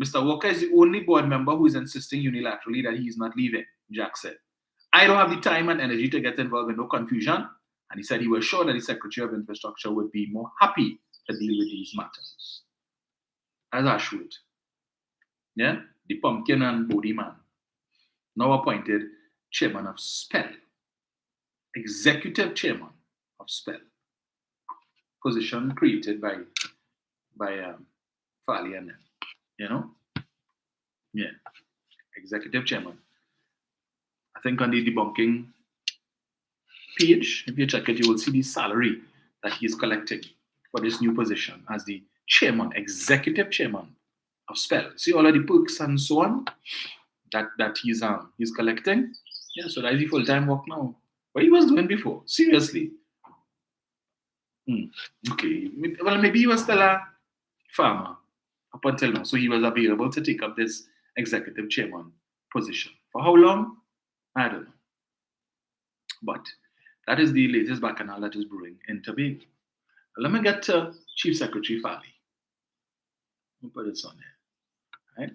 Mr. Walker is the only board member who is insisting unilaterally that he is not leaving, Jack said. I don't have the time and energy to get involved in no confusion. And he said he was sure that the Secretary of Infrastructure would be more happy to deal with these matters. As I should. Yeah? The pumpkin and body man. Now appointed chairman of SPEL. Executive chairman of SPEL. Position created by Farley and them. You know? Yeah. Executive chairman. I think on the debunking page, if you check it, you will see the salary that he is collecting for this new position as the chairman, executive chairman of SPEL. See all of the perks and so on that he's collecting. Yeah, so that is the full-time work now. What he was doing before, seriously. Okay, well maybe he was still a farmer up until now, so he was available to take up this executive chairman position. For how long? I don't know. But that is the latest bacchanal that is brewing in Tobago. Let me get to Chief Secretary Farley. Let me put this on here. Right?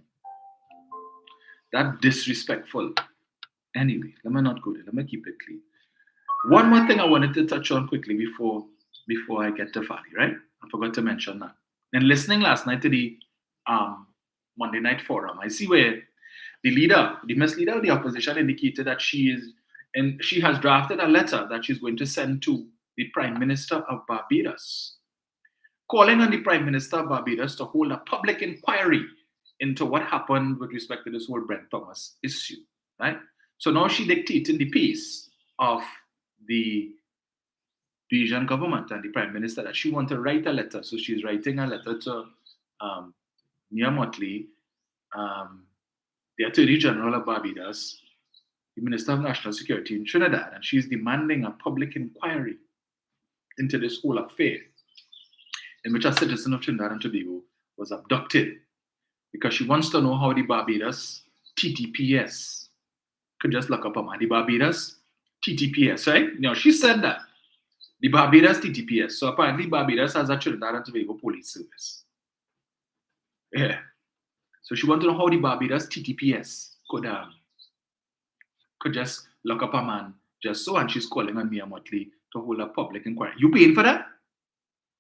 That disrespectful. Anyway, let me not go there. Let me keep it clean. One more thing I wanted to touch on quickly before I get to Farley, right? I forgot to mention that. And listening last night to the Monday night forum, I see where the Miss Leader of the opposition indicated that she has drafted a letter that she's going to send to the Prime Minister of Barbados, calling on the Prime Minister of Barbados to hold a public inquiry into what happened with respect to this whole Brent Thomas issue, right? So now she's dictating the pace of the Asian government and the Prime Minister that she wants to write a letter. So she's writing a letter to Mia Mottley, the Attorney General of Barbados, the Minister of National Security in Trinidad, and she's demanding a public inquiry into this whole affair in which a citizen of Trinidad and Tobago was abducted, because she wants to know how the Barbados TTPS could just look up a man. The Barbados TTPS, right? You know, she said that. The Barbados TTPS. So apparently Barbados has a Trinidad and Tobago police service. Yeah. So she wanted to know how the Barbados TTPS could just lock up a man just so, and she's calling on Mia Mottley to hold a public inquiry. You paying for that?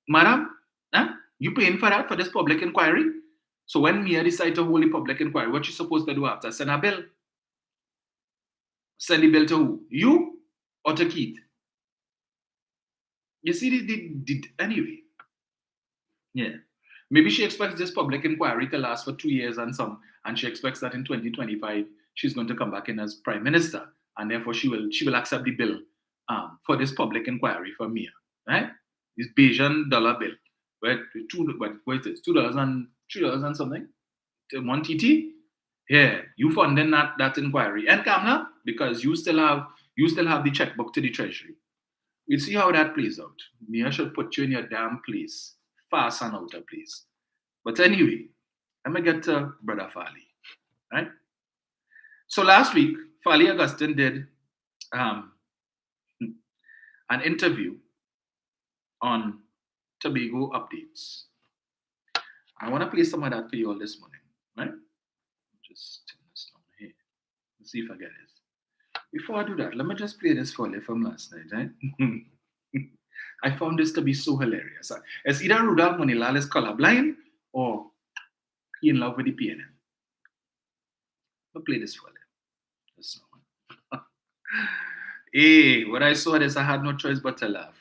Madam? Huh? You paying for that, for this public inquiry? So when Mia decide to hold a public inquiry, what she supposed to do after? Send a bill? Send the bill to who? You or to Keith? You see, anyway. Yeah. Maybe she expects this public inquiry to last for 2 years and she expects that in 2025 she's going to come back in as Prime Minister, and therefore she will accept the bill for this public inquiry for Mia, right? This Bayesian dollar bill, where $2 and $3 and something, 1 TT. Yeah, you funding that inquiry, and Kamla, because you still have the checkbook to the Treasury. We'll see how that plays out. Mia should put you in your damn place, fast and out of place. But anyway, let me get to Brother Farley, right? So last week, Farley Augustine did an interview on Tobago updates. I want to play some of that for you all this morning, right? Just turn this down here. Let's see if I get it. Before I do that, let me just play this for you from last night, right? I found this to be so hilarious. It's either Rudolph Monilal is colorblind or he in love with the PNM. I'll play this for you. This one. Hey, when I saw this, I had no choice but to laugh.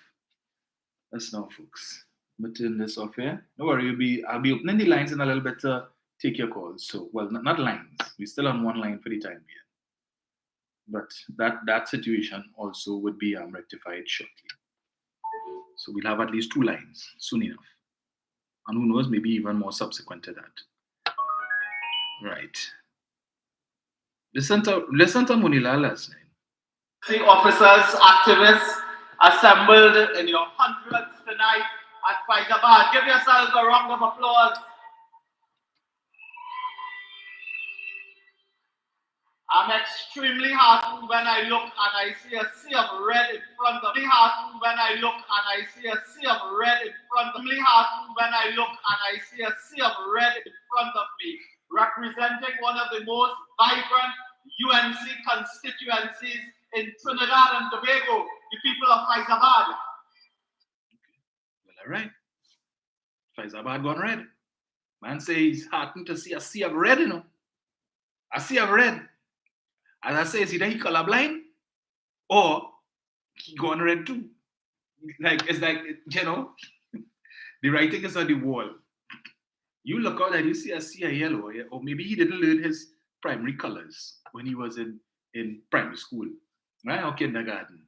That's now, folks. Let me turn this off here. Don't worry, I'll be opening the lines in a little bit to take your calls. So, well, not lines. We're still on one line for the time being. But that situation also would be rectified shortly. So we'll have at least 2 lines soon enough. And who knows, maybe even more subsequent to that. Right. Listen to Munila last night. The officers, activists assembled in your hundreds tonight at Faizabad. Give yourselves a round of applause. I'm extremely heartened when I look and I see a sea of red in front of me. Heartened when I look and I see a sea of red in front of me. Heartened when I look and I see a sea of red in front of me, representing one of the most vibrant UNC constituencies in Trinidad and Tobago, the people of Faizabad. Well, all right. Faizabad gone red. Man say he's heartened to see a sea of red, you know. A sea of red. As I say, it's either he colorblind or he gone red too. It's like, you know, the writing is on the wall. You look out and you see a sea of yellow, or maybe he didn't learn his primary colors when he was in primary school, right, or kindergarten.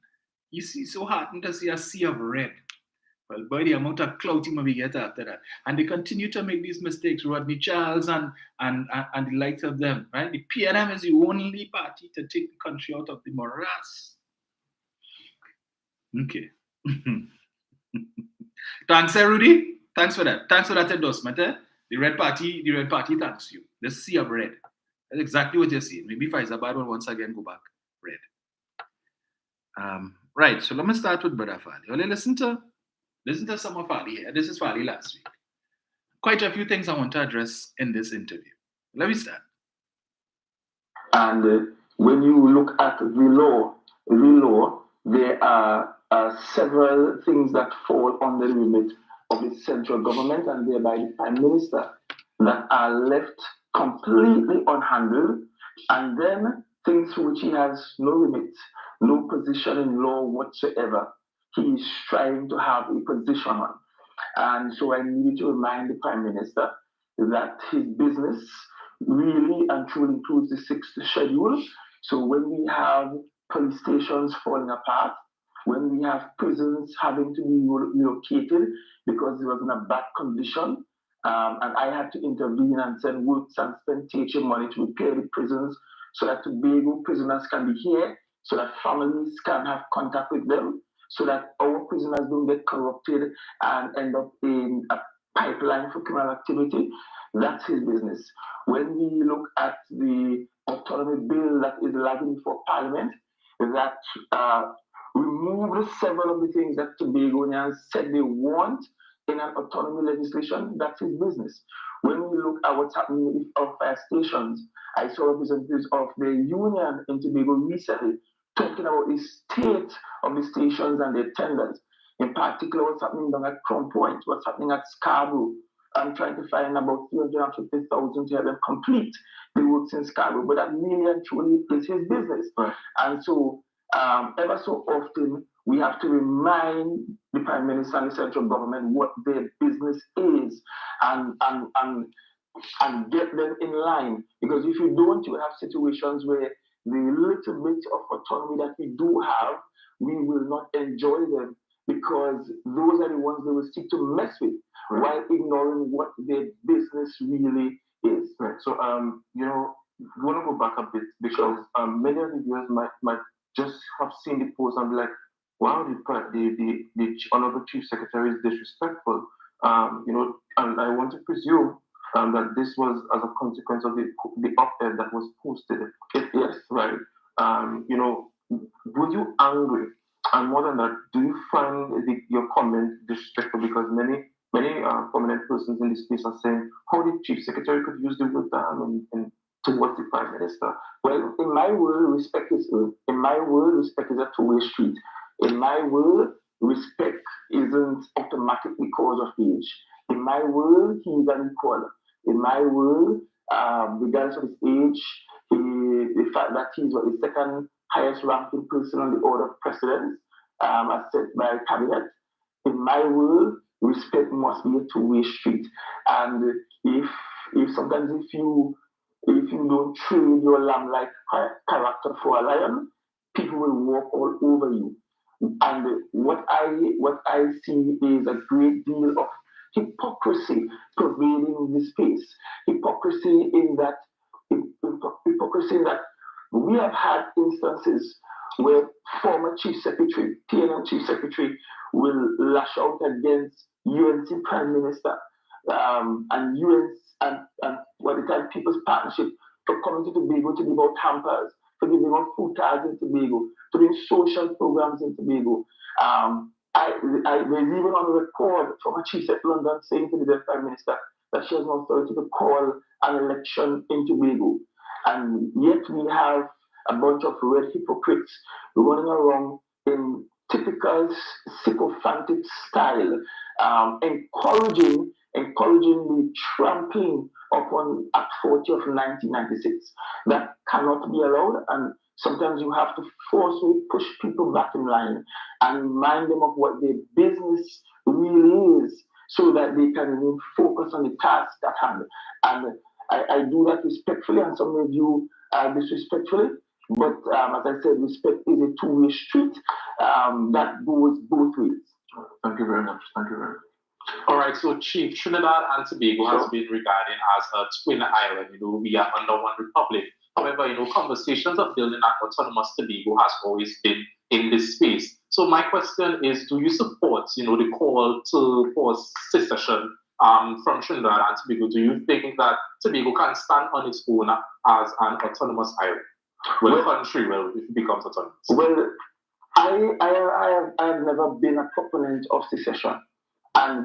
You see, so heartened to see a sea of red. Well, boy, the amount of clouting we get after that. And they continue to make these mistakes. Rodney Charles and the likes of them, right? The PNM is the only party to take the country out of the morass. Okay. Thanks, Rudy. Thanks for that. Thanks for that endorsement. The Red Party thanks you. The sea of red. That's exactly what you're saying. Maybe Faizabad will once again go back red. Right, so let me start with Brother Fali. Well, listen to some of Fali here. This is Fali last week. Quite a few things I want to address in this interview. Let me start. And when you look at the law, there are several things that fall under the remit of the central government and thereby the Prime Minister that are left completely unhandled, and then things for which he has no remit, no position in law whatsoever, he is striving to have a position on. And so I need to remind the Prime Minister that his business really and truly includes the sixth schedule. So when we have police stations falling apart, when we have prisons having to be relocated because it was in a bad condition, and I had to intervene and send works and spend teaching money to repair the prisons so that Tobago prisoners can be here, so that families can have contact with them, so that our prisoners don't get corrupted and end up in a pipeline for criminal activity. That's his business. When we look at the autonomy bill that is lagging for Parliament, that removed several of the things that Tobagonians said they want in an autonomy legislation, that's his business. When we look at what's happening with our fire stations, I saw representatives of the union in Tobago recently talking about the state of the stations and their tenders. In particular, what's happening down at Crown Point, what's happening at Scarborough. I'm trying to find about 350,000 to have them complete the works in Scarborough, but that really and truly is his business. Right. And so, ever so often, we have to remind the Prime Minister and the central government what their business is and get them in line. Because if you don't, you have situations where the little bit of autonomy that we do have, we will not enjoy them because those are the ones they will seek to mess with, right, while ignoring what their business really is. Right. So, you know, we want to go back a bit because many of the viewers might just have seen the post and be like, wow, the honorable chief secretary is disrespectful. You know, and I want to presume that this was as a consequence of the op-ed that was posted. Yes, right. You know, were you angry? And more than that, do you find your comment disrespectful? Because many prominent persons in this space are saying how the chief secretary could use the word damn and towards the prime minister. Well, in my world, respect is a two-way street. In my world, respect isn't automatically cause of age. In my world, he is an equal. In my world, regardless of his age, the fact that he's the second highest ranking person on the order of precedence, as set by cabinet. In my world, respect must be a two-way street. And if sometimes if you don't train your lamb-like character for a lion, people will walk all over you. And what I see is a great deal of hypocrisy pervading this space. Hypocrisy in that hypocrisy in that we have had instances where former Chief Secretary, PNM Chief Secretary, will lash out against UNC Prime Minister and UN and what they call People's Partnership for coming to Tobago to give out hampers, for giving out food cards in Tobago, to doing social programs in Tobago. There's even on the record from a chief at London saying to the Prime Minister that she has no authority to call an election in Tobago. And yet we have a bunch of red hypocrites running around in typical sycophantic style, encouraging the trampling upon Act 40 of 1996. That cannot be allowed, and sometimes you have to forcefully push people back in line and remind them of what their business really is so that they can even focus on the task at hand. And I do that respectfully, and some of you disrespectfully. But as I said, respect is a two-way street that goes both ways. Thank you very much. Thank you very much. All right, so Chief, Trinidad and Tobago has been regarded as a twin island. We are under one republic. However, conversations of building an autonomous Tobago has always been in this space. So my question is, do you support, the call for secession from Trinidad and Tobago? Do you think that Tobago can stand on its own as an autonomous island? Well, country will, if it becomes autonomous. Well, I have never been a proponent of secession. And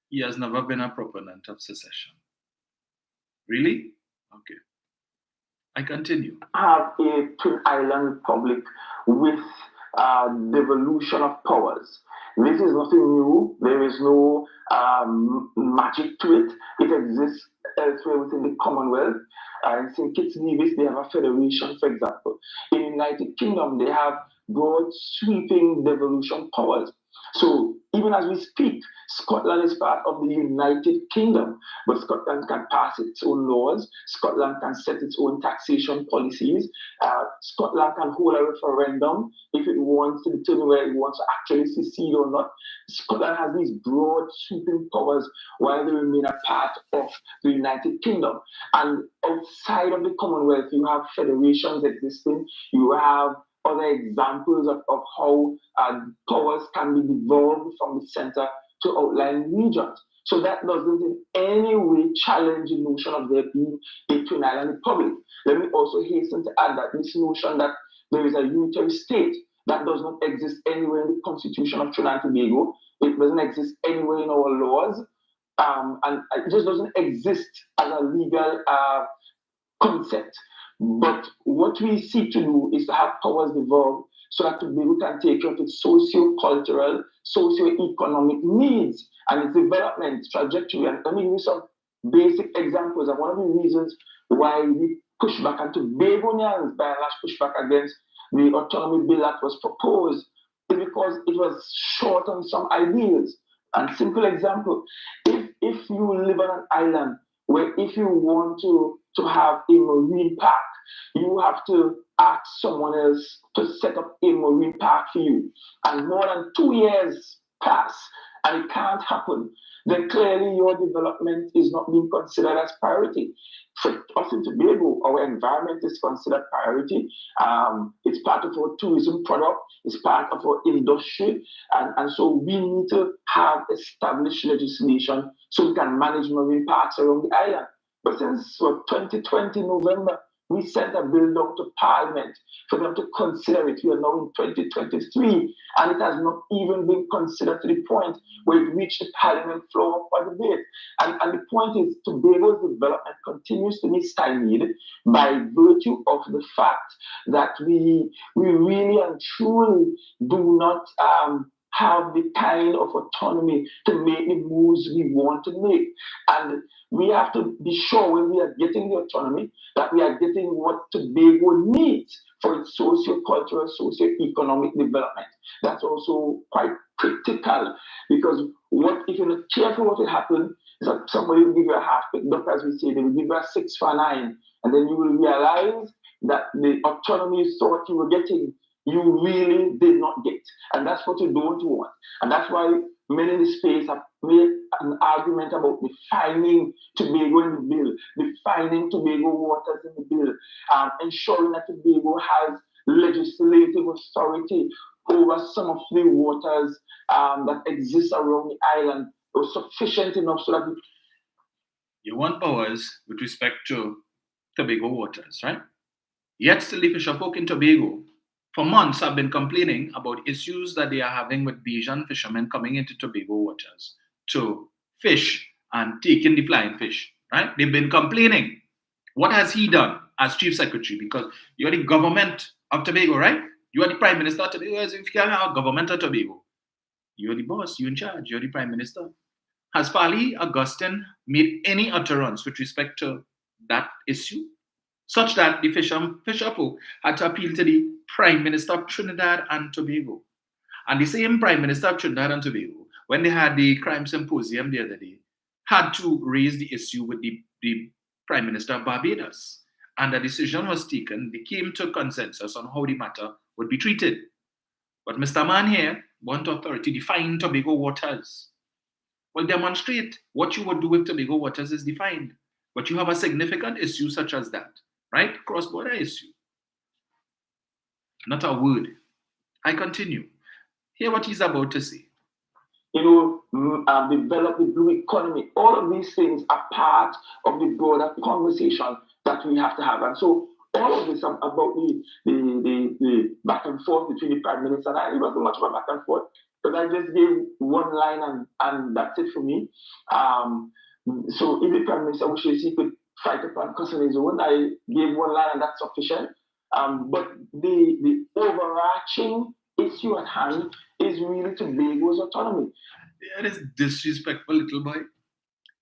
he has never been a proponent of secession. Really? Okay. I continue. Have a twin island republic with devolution of powers. This is nothing new. There is no magic to it. It exists elsewhere within the Commonwealth. In St. Kitts Nevis, they have a federation, for example. In the United Kingdom, they have broad sweeping devolution powers. So even as we speak, Scotland is part of the United Kingdom, but Scotland can pass its own laws. Scotland can set its own taxation policies. Scotland can hold a referendum if it wants to determine whether it wants to actually secede or not. Scotland has these broad sweeping powers while they remain a part of the United Kingdom. And outside of the Commonwealth, you have federations existing. You have other examples of how powers can be devolved from the center to outlying regions. So that doesn't in any way challenge the notion of there being a twin island republic. Let me also hasten to add that this notion that there is a unitary state that does not exist anywhere in the Constitution of Trinidad and Tobago. It doesn't exist anywhere in our laws, and it just doesn't exist as a legal concept. But what we seek to do is to have powers devolved so that Tobago can take care of its socio-cultural, socio-economic needs and its development trajectory. And let me give you some basic examples. And one of the reasons why we push back, and Tobagonians by and large push back against the autonomy bill that was proposed, is because it was short on some ideals. And simple example, if you live on an island where if you want to have a marine park, you have to ask someone else to set up a marine park for you. And more than 2 years pass and it can't happen, then clearly your development is not being considered as priority. For us in Tobago, our environment is considered priority. It's part of our tourism product, it's part of our industry, and so we need to have established legislation so we can manage marine parks around the island. But since 2020 November, we sent a bill down to Parliament for them to consider it. We are now in 2023, and it has not even been considered to the point where it reached the Parliament floor for debate. And the point is, Tobago's development continues to be stymied by virtue of the fact that we really and truly do not have the kind of autonomy to make the moves we want to make. And we have to be sure when we are getting the autonomy that we are getting what Tobago needs for its socio-cultural, socio-economic development. That's also quite critical, because what if you're not careful, what will happen is that somebody will give you a half-picked duck, as we say, they will give you a 6 for 9, and then you will realize that the autonomy you thought you were getting, you really did not get. And that's what you don't want. And that's why many in the space have made an argument about defining Tobago in the bill, defining Tobago waters in the bill, ensuring that Tobago has legislative authority over some of the waters that exist around the island, was sufficient enough so that You want powers with respect to Tobago waters, right? Yet still the fisherfolk in Tobago for months have been complaining about issues that they are having with Bajan fishermen coming into Tobago waters to fish and taking the flying fish, right? They've been complaining. What has he done as chief secretary? Because you're the government of Tobago, right? You are the prime minister of Tobago. As if you can have government of Tobago, you're the boss, you're in charge, you're the prime minister. Has Fali Augustine made any utterance with respect to that issue? Such that the fisher folk had to appeal to the Prime Minister of Trinidad and Tobago. And the same Prime Minister of Trinidad and Tobago, when they had the crime symposium the other day, had to raise the issue with the Prime Minister of Barbados. And a decision was taken, they came to consensus on how the matter would be treated. But Mr. Man here want authority define Tobago waters. Well, demonstrate what you would do with Tobago waters is defined. But you have a significant issue such as that, right? Cross-border issue. Not a word. I continue. Hear what he's about to say. Develop the blue economy. All of these things are part of the broader conversation that we have to have. And so all of this about the back and forth between the Prime Minister and I, it wasn't much of a back and forth, but I just gave one line and that's it for me. So if the Prime Minister wishes he could fight upon cussing his own, I gave one line and that's sufficient. But the overarching issue at hand is really Tobago's autonomy. That is disrespectful, little boy.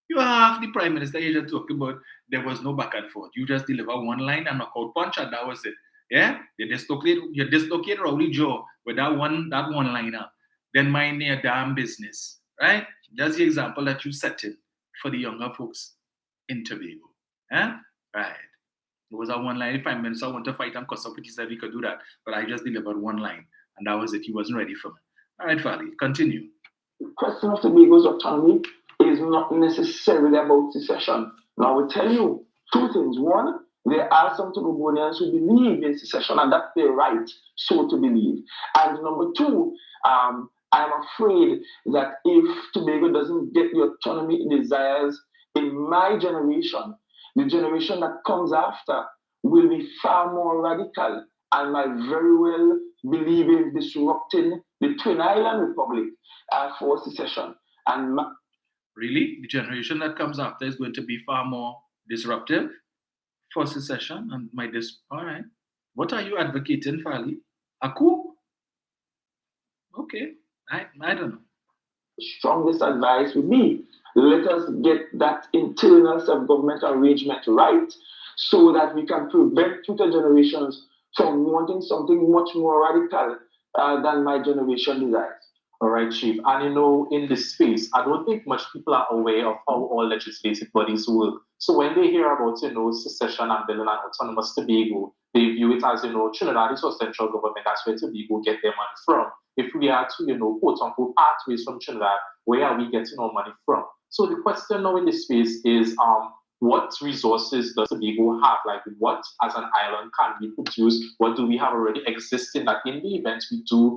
You have the Prime Minister here talking about there was no back and forth. You just deliver one line and knockout punch, and that was it. Yeah? You dislocate Rowley jaw with that one liner. Then mind your damn business. Right? That's the example that you set in for the younger folks in Tobago. Yeah? Right. It was a one line. If Prime Minister wanted to fight and cuss up, he said he could do that. But I just delivered one line. And that was it. He wasn't ready for me. All right, Fali, continue. The question of Tobago's autonomy is not necessarily about secession. Now, I will tell you two things. One, there are some Tobagonians who believe in secession, and that's their right so to believe. And number two, I'm afraid that if Tobago doesn't get the autonomy it desires in my generation, the generation that comes after will be far more radical and might very well believe in disrupting the Twin Island Republic for secession. And really, the generation that comes after is going to be far more disruptive for secession and all right. What are you advocating, Fali? A coup? Okay, I don't know. Strongest advice would be let us get that internal self-government arrangement right so that we can prevent future generations from wanting something much more radical than my generation desires. All right, Chief. And in this space, I don't think much people are aware of how all legislative bodies work. So when they hear about, secession and building an autonomous Tobago, they view it as, Trinidad is our central government. That's where Tobago get their money from. If we are to, quote unquote, pathways from Trinidad, where are we getting our money from? So the question now in this space is, what resources does Tobago have? Like, what as an island can we produce? What do we have already existing that in the event we do